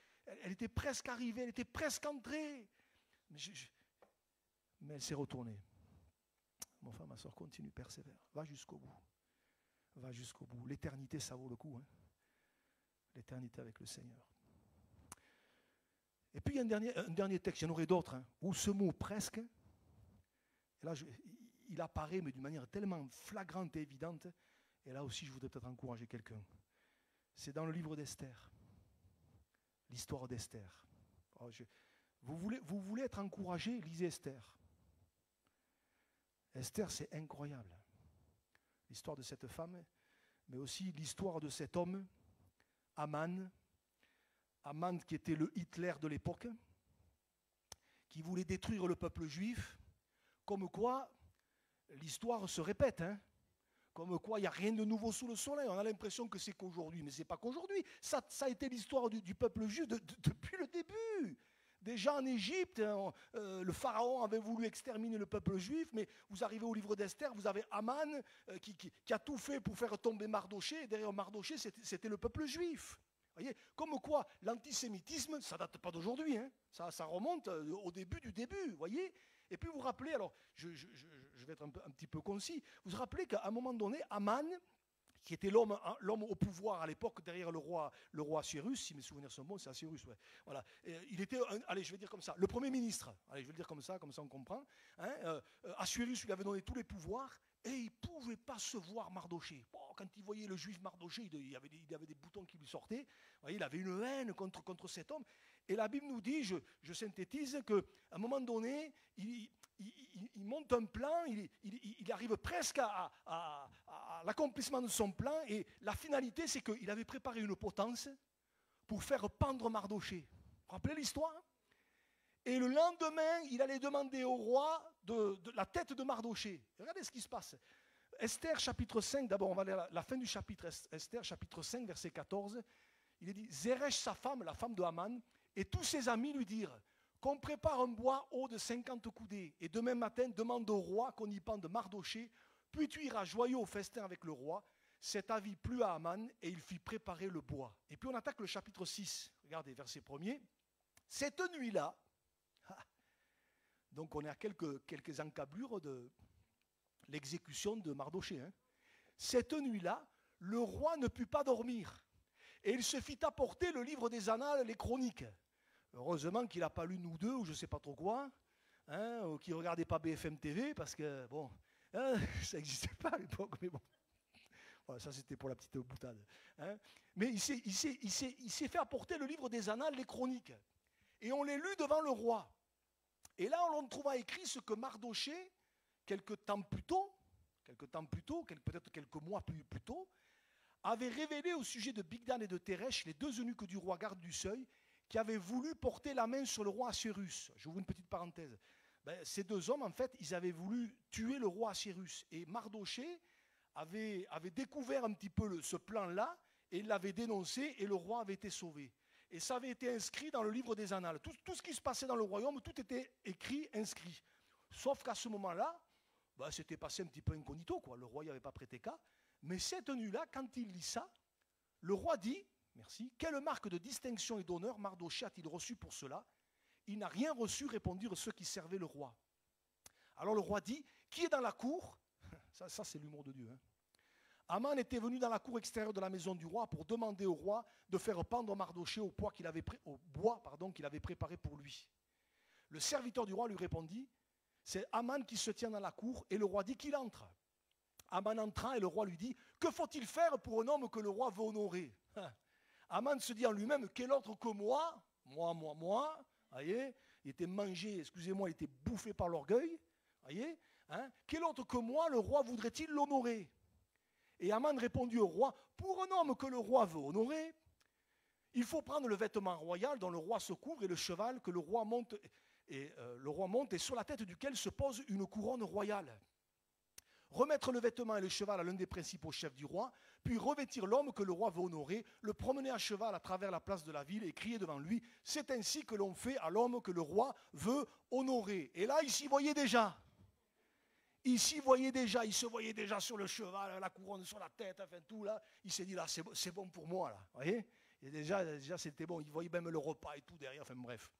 Elle était presque arrivée, elle était presque entrée. Mais elle s'est retournée. Mon frère, ma soeur, continue, persévère. Va jusqu'au bout. Va jusqu'au bout. L'éternité, ça vaut le coup. Hein. L'éternité avec le Seigneur. Et puis il y a un dernier texte, il y en aurait d'autres, hein, où ce mot presque, et là il apparaît, mais d'une manière tellement flagrante et évidente, et là aussi je voudrais peut-être encourager quelqu'un. C'est dans le livre d'Esther, l'histoire d'Esther. Alors, vous voulez être encouragé, lisez Esther. Esther, c'est incroyable. L'histoire de cette femme, mais aussi l'histoire de cet homme, Aman. Aman qui était le Hitler de l'époque, qui voulait détruire le peuple juif, comme quoi l'histoire se répète, hein, comme quoi il n'y a rien de nouveau sous le soleil. On a l'impression que c'est qu'aujourd'hui, mais ce n'est pas qu'aujourd'hui. Ça a été l'histoire du peuple juif depuis le début. Déjà en Égypte, le pharaon avait voulu exterminer le peuple juif, mais vous arrivez au livre d'Esther, vous avez Aman qui a tout fait pour faire tomber Mardoché, et derrière Mardoché, c'était le peuple juif. Voyez, comme quoi l'antisémitisme, ça ne date pas d'aujourd'hui, hein. Ça remonte au début du début, voyez. Et puis vous vous rappelez, alors je vais être un petit peu concis, vous vous rappelez qu'à un moment donné, Aman, qui était l'homme au pouvoir à l'époque derrière le roi Assuérus, si mes souvenirs sont bons, c'est Assuérus, ouais. Voilà. Il était, allez, je vais dire comme ça, le premier ministre, allez, je vais le dire comme ça on comprend. Hein, Assuérus lui avait donné tous les pouvoirs, et il ne pouvait pas se voir Mardoché. Bon, quand il voyait le juif Mardoché, il avait des boutons qui lui sortaient. Vous voyez, il avait une haine contre cet homme. Et la Bible nous dit, je synthétise, qu'à un moment donné, il monte un plan, il arrive presque à l'accomplissement de son plan. Et la finalité, c'est qu'il avait préparé une potence pour faire pendre Mardoché. Vous vous rappelez l'histoire? Et le lendemain, il allait demander au roi de la tête de Mardoché. Regardez ce qui se passe. Esther, chapitre 5, d'abord on va aller à la fin du chapitre, Esther, chapitre 5, verset 14. Il est dit, Zeresh, sa femme, la femme de Haman, et tous ses amis lui dirent, qu'on prépare un bois haut de 50 coudées, et demain matin, demande au roi qu'on y pende Mardoché, puis tu iras joyeux au festin avec le roi. Cet avis plut à Haman, et il fit préparer le bois. Et puis on attaque le chapitre 6. Regardez, verset 1er. Cette nuit-là, donc on est à quelques encablures de l'exécution de Mardoché. Hein. Cette nuit-là, le roi ne put pas dormir. Et il se fit apporter le livre des annales, les chroniques. Heureusement qu'il n'a pas lu Nous deux, ou je ne sais pas trop quoi, hein, ou qu'il ne regardait pas BFM TV, parce que, bon, hein, ça n'existait pas à l'époque, mais bon. Voilà, ça c'était pour la petite boutade. Hein. Mais il s'est fait apporter le livre des annales, les chroniques. Et on les lut devant le roi. Et là, on trouva écrit ce que Mardoché, quelque temps plus tôt, peut-être quelques mois plus tôt, avait révélé au sujet de Bigdan et de Teresh, les deux eunuques du roi garde du seuil, qui avaient voulu porter la main sur le roi Assuérus. Je vous ouvre une petite parenthèse. ces deux hommes, en fait, ils avaient voulu tuer le roi Assyrus. Et Mardochée avait découvert un petit peu ce plan-là, et il l'avait dénoncé, et le roi avait été sauvé. Et ça avait été inscrit dans le livre des Annales. Tout ce qui se passait dans le royaume, tout était écrit, inscrit. Sauf qu'à ce moment-là, c'était passé un petit peu incognito, quoi. Le roi n'y avait pas prêté cas. Mais cette nuit-là, quand il lit ça, le roi dit, merci, quelle marque de distinction et d'honneur Mardochée a-t-il reçu pour cela? Il n'a rien reçu, répondirent ceux qui servaient le roi. Alors le roi dit, qui est dans la cour? Ça c'est l'humour de Dieu. Aman était venu dans la cour extérieure de la maison du roi pour demander au roi de faire pendre Mardochée au bois qu'il avait préparé pour lui. Le serviteur du roi lui répondit, c'est Aman qui se tient dans la cour, et le roi dit qu'il entre. Aman entra et le roi lui dit, que faut-il faire pour un homme que le roi veut honorer? Aman se dit en lui-même, quel autre que moi, voyez, il était mangé, excusez-moi, il était bouffé par l'orgueil, voyez, quel autre que moi le roi voudrait-il l'honorer? Et Aman répondit au roi, pour un homme que le roi veut honorer, il faut prendre le vêtement royal dont le roi se couvre et le cheval que le roi monte, et sur la tête duquel se pose une couronne royale. Remettre le vêtement et le cheval à l'un des principaux chefs du roi, puis revêtir l'homme que le roi veut honorer, le promener à cheval à travers la place de la ville et crier devant lui, c'est ainsi que l'on fait à l'homme que le roi veut honorer. Et là, il s'y voyait déjà. Il se voyait déjà sur le cheval, la couronne sur la tête, enfin tout là. Il s'est dit là, c'est bon pour moi là, voyez. Et déjà c'était bon, il voyait même le repas et tout derrière, enfin bref.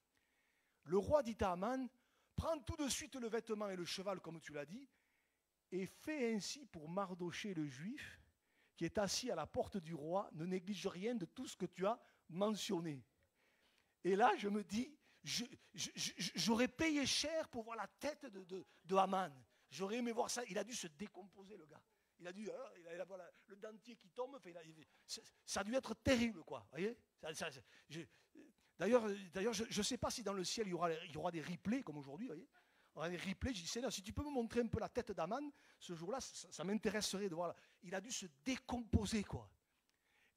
Le roi dit à Aman, prends tout de suite le vêtement et le cheval comme tu l'as dit, et fais ainsi pour Mardochée le juif, qui est assis à la porte du roi, ne néglige rien de tout ce que tu as mentionné. Et là, je me dis, j'aurais payé cher pour voir la tête de Aman. J'aurais aimé voir ça. Il a dû se décomposer, le gars. Il a dû, le dentier qui tombe. Enfin, ça a dû être terrible, quoi. Voyez. D'ailleurs, je ne sais pas si dans le ciel il y aura des replays comme aujourd'hui, voyez. On a des replays. Je dis, Seigneur, si tu peux me montrer un peu la tête d'Aman, ce jour-là, ça m'intéresserait de voir. Il a dû se décomposer, quoi.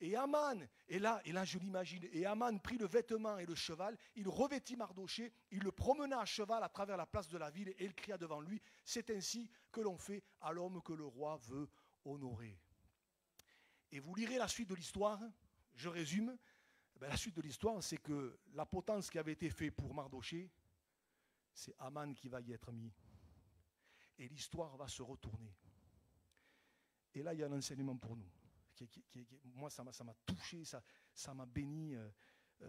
Et Aman, et là je l'imagine, et Aman prit le vêtement et le cheval, il revêtit Mardochée, il le promena à cheval à travers la place de la ville, et il cria devant lui, c'est ainsi que l'on fait à l'homme que le roi veut honorer. Et vous lirez la suite de l'histoire, je résume, la suite de l'histoire, c'est que la potence qui avait été faite pour Mardochée, c'est Aman qui va y être mis. Et l'histoire va se retourner. Et là, il y a un enseignement pour nous. Moi, ça m'a touché, ça m'a béni.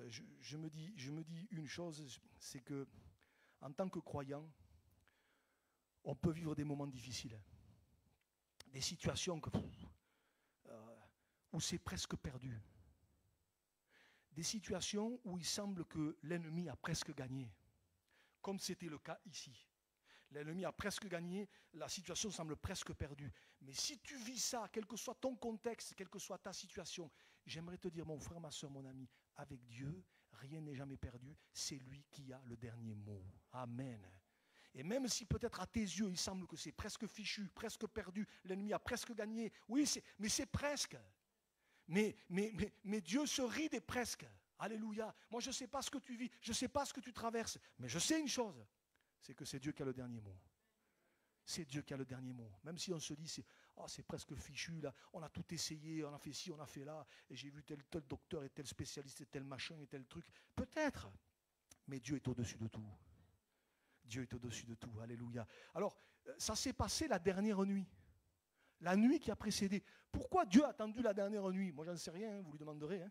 Je me dis une chose, c'est que en tant que croyant, on peut vivre des moments difficiles, des situations où c'est presque perdu, des situations où il semble que l'ennemi a presque gagné, comme c'était le cas ici. L'ennemi a presque gagné, la situation semble presque perdue. Mais si tu vis ça, quel que soit ton contexte, quelle que soit ta situation, j'aimerais te dire, mon frère, ma soeur, mon ami, avec Dieu, rien n'est jamais perdu. C'est lui qui a le dernier mot. Amen. Et même si peut-être à tes yeux, il semble que c'est presque fichu, presque perdu, l'ennemi a presque gagné. Oui, mais c'est presque. Mais Dieu se rit des presque. Alléluia. Moi, je ne sais pas ce que tu vis, je ne sais pas ce que tu traverses, mais je sais une chose. C'est que c'est Dieu qui a le dernier mot. C'est Dieu qui a le dernier mot. Même si on se dit, c'est presque fichu, là, on a tout essayé, on a fait ci, on a fait là, et j'ai vu tel docteur et tel spécialiste et tel machin et tel truc. Peut-être, mais Dieu est au-dessus de tout. Dieu est au-dessus de tout. Alléluia. Alors, ça s'est passé la dernière nuit. La nuit qui a précédé. Pourquoi Dieu a attendu la dernière nuit? Moi, j'en sais rien, vous lui demanderez.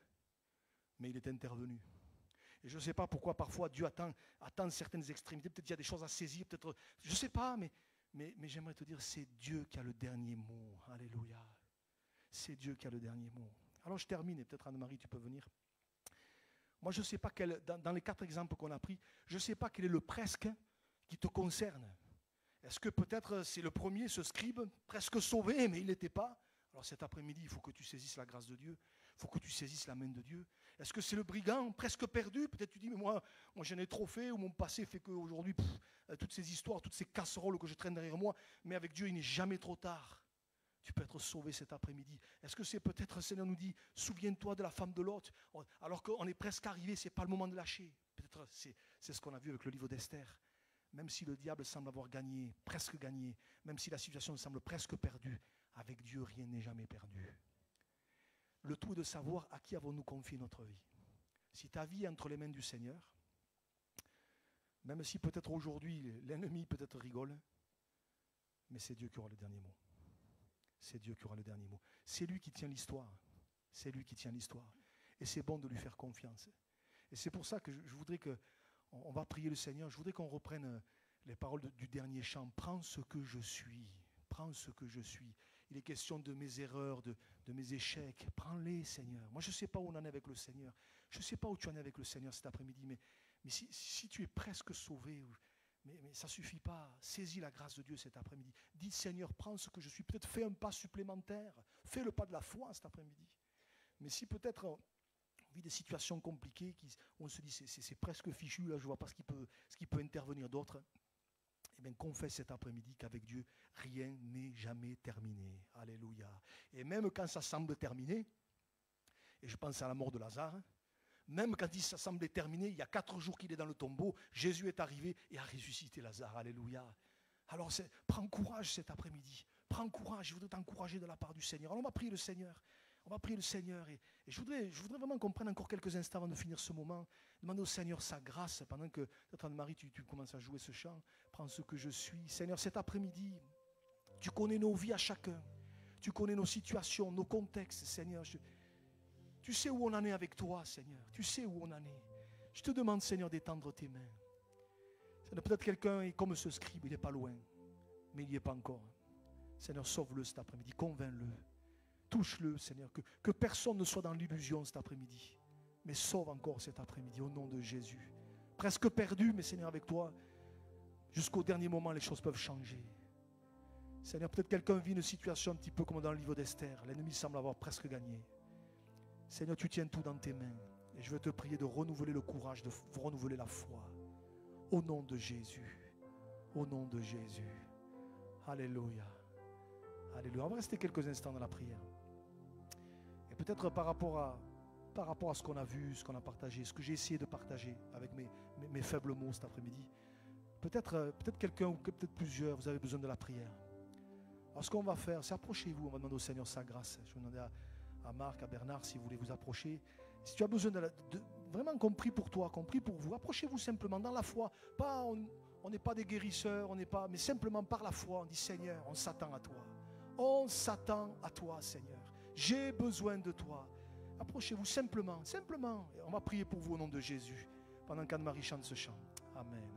Mais il est intervenu. Et je ne sais pas pourquoi parfois Dieu attend certaines extrémités. Peut-être qu'il y a des choses à saisir, peut-être, je ne sais pas, mais j'aimerais te dire, c'est Dieu qui a le dernier mot. Alléluia. C'est Dieu qui a le dernier mot. Alors je termine, et peut-être Anne-Marie, tu peux venir. Moi, je ne sais pas dans les 4 exemples qu'on a pris, je ne sais pas quel est le presque qui te concerne. Est-ce que peut-être c'est le premier, ce scribe, presque sauvé, mais il n'était pas? Alors cet après-midi, il faut que tu saisisses la grâce de Dieu. Il faut que tu saisisses la main de Dieu. Est-ce que c'est le brigand presque perdu? Peut-être tu dis, mais moi j'en ai trop fait, ou mon passé fait qu'aujourd'hui, toutes ces histoires, toutes ces casseroles que je traîne derrière moi, mais avec Dieu, il n'est jamais trop tard. Tu peux être sauvé cet après-midi. Est-ce que c'est peut-être, le Seigneur nous dit, souviens-toi de la femme de Lot, alors qu'on est presque arrivé, ce n'est pas le moment de lâcher. Peut-être c'est ce qu'on a vu avec le livre d'Esther. même si le diable semble avoir gagné, presque gagné, même si la situation semble presque perdue, avec Dieu, rien n'est jamais perdu. Le tout est de savoir à qui avons-nous confié notre vie. Si ta vie est entre les mains du Seigneur, même si peut-être aujourd'hui l'ennemi peut-être rigole, mais c'est Dieu qui aura le dernier mot. C'est Dieu qui aura le dernier mot. C'est lui qui tient l'histoire. C'est lui qui tient l'histoire. Et c'est bon de lui faire confiance. Et c'est pour ça que je voudrais qu'on va prier le Seigneur. Je voudrais qu'on reprenne les paroles du dernier chant. Prends ce que je suis. Prends ce que je suis. Il est question de mes erreurs, de mes échecs. Prends-les, Seigneur. Moi, je ne sais pas où on en est avec le Seigneur. Je ne sais pas où tu en es avec le Seigneur cet après-midi. Mais si tu es presque sauvé, mais ça ne suffit pas. Saisis la grâce de Dieu cet après-midi. Dis, Seigneur, prends ce que je suis. Peut-être fais un pas supplémentaire. Fais le pas de la foi cet après-midi. Mais si peut-être on vit des situations compliquées, où on se dit, c'est presque fichu, là, je ne vois pas ce qui peut intervenir d'autre, eh bien, confesse cet après-midi qu'avec Dieu, rien n'est jamais terminé. Alléluia. Et même quand ça semble terminé, et je pense à la mort de Lazare, même quand ça semblait terminé, il y a 4 jours qu'il est dans le tombeau, Jésus est arrivé et a ressuscité Lazare. Alléluia. Alors prends courage cet après-midi. Prends courage, je voudrais t'encourager de la part du Seigneur. Alors on va prier le Seigneur. On va prier le Seigneur. Et je voudrais vraiment qu'on prenne encore quelques instants avant de finir ce moment. Demander au Seigneur sa grâce pendant que, Anne-Marie, tu commences à jouer ce chant. Prends ce que je suis. Seigneur, cet après-midi, tu connais nos vies à chacun. Tu connais nos situations, nos contextes, Seigneur. Tu sais où on en est avec toi, Seigneur. Tu sais où on en est. Je te demande, Seigneur, d'étendre tes mains. Peut-être quelqu'un est comme ce scribe, il n'est pas loin, mais il n'y est pas encore. Seigneur, sauve-le cet après-midi, convainc-le. Touche-le, Seigneur, que personne ne soit dans l'illusion cet après-midi. Mais sauve encore cet après-midi, au nom de Jésus. Presque perdu, mais Seigneur, avec toi, jusqu'au dernier moment, les choses peuvent changer. Seigneur, peut-être quelqu'un vit une situation un petit peu comme dans le livre d'Esther. L'ennemi semble avoir presque gagné. Seigneur, tu tiens tout dans tes mains. Et je veux te prier de renouveler le courage, de renouveler la foi. Au nom de Jésus. Au nom de Jésus. Alléluia. Alléluia. On va rester quelques instants dans la prière. Et peut-être par rapport à ce qu'on a vu, ce qu'on a partagé, ce que j'ai essayé de partager avec mes faibles mots cet après-midi, peut-être quelqu'un ou peut-être plusieurs, vous avez besoin de la prière. Alors ce qu'on va faire, c'est approchez-vous, on va demander au Seigneur sa grâce. Je vais demander à Marc, à Bernard, si vous voulez vous approcher. Si tu as besoin de vraiment compris pour toi, compris pour vous, approchez-vous simplement dans la foi. Pas, on n'est pas des guérisseurs, mais simplement par la foi, on dit Seigneur, on s'attend à toi. On s'attend à toi, Seigneur. J'ai besoin de toi. Approchez-vous simplement. Et on va prier pour vous au nom de Jésus, pendant qu'Anne-Marie chante ce chant. Amen.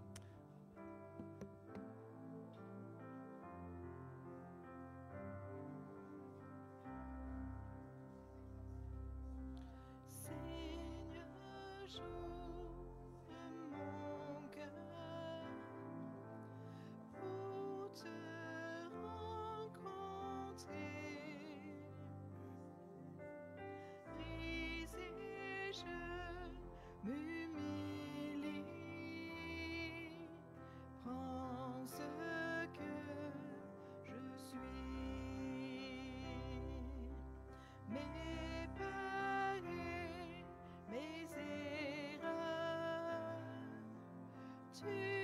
Tu